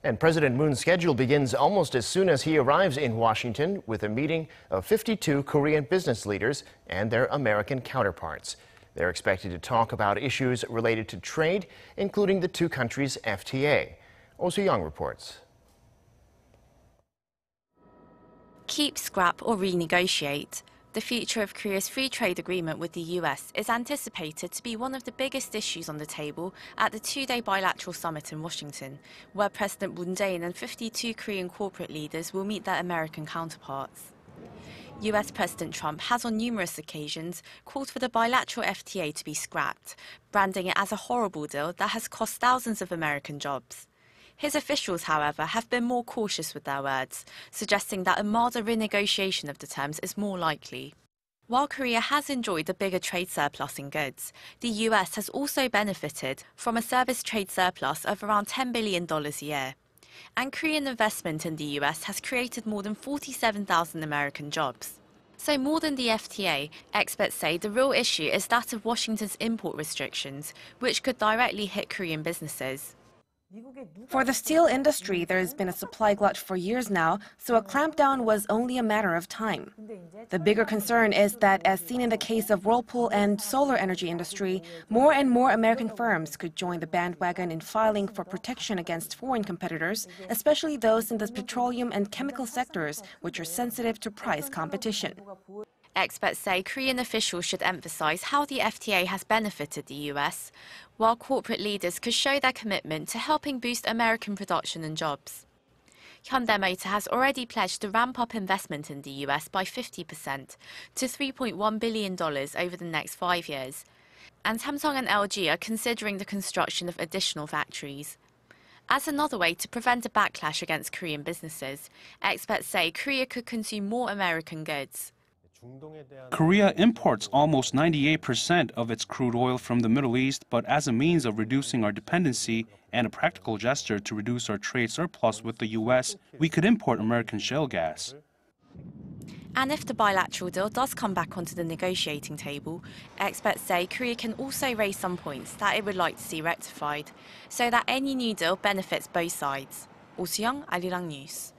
And President Moon's schedule begins almost as soon as he arrives in Washington with a meeting of 52 Korean business leaders and their American counterparts. They're expected to talk about issues related to trade, including the two countries' FTA. Soo-young reports. Keep, scrap or renegotiate. The future of Korea's free trade agreement with the U.S. is anticipated to be one of the biggest issues on the table at the two-day bilateral summit in Washington, where President Moon Jae-in and 52 Korean corporate leaders will meet their American counterparts. U.S. President Trump has on numerous occasions called for the bilateral FTA to be scrapped, branding it as a horrible deal that has cost thousands of American jobs. His officials, however, have been more cautious with their words, suggesting that a milder renegotiation of the terms is more likely. While Korea has enjoyed a bigger trade surplus in goods, the US has also benefited from a service trade surplus of around $10 billion a year. And Korean investment in the US has created more than 47,000 American jobs. So more than the FTA, experts say the real issue is that of Washington's import restrictions, which could directly hit Korean businesses. For the steel industry, there has been a supply glut for years now, so a clampdown was only a matter of time. The bigger concern is that, as seen in the case of Whirlpool and solar energy industry, more and more American firms could join the bandwagon in filing for protection against foreign competitors, especially those in the petroleum and chemical sectors, which are sensitive to price competition. Experts say Korean officials should emphasize how the FTA has benefited the US, while corporate leaders could show their commitment to helping boost American production and jobs. Hyundai Motor has already pledged to ramp up investment in the US by 50% to $3.1 billion over the next 5 years, and Samsung and LG are considering the construction of additional factories. As another way to prevent a backlash against Korean businesses, experts say Korea could consume more American goods. Korea imports almost 98% of its crude oil from the Middle East, but as a means of reducing our dependency and a practical gesture to reduce our trade surplus with the U.S., we could import American shale gas. And if the bilateral deal does come back onto the negotiating table, experts say Korea can also raise some points that it would like to see rectified, so that any new deal benefits both sides. Soo-young, Arirang News.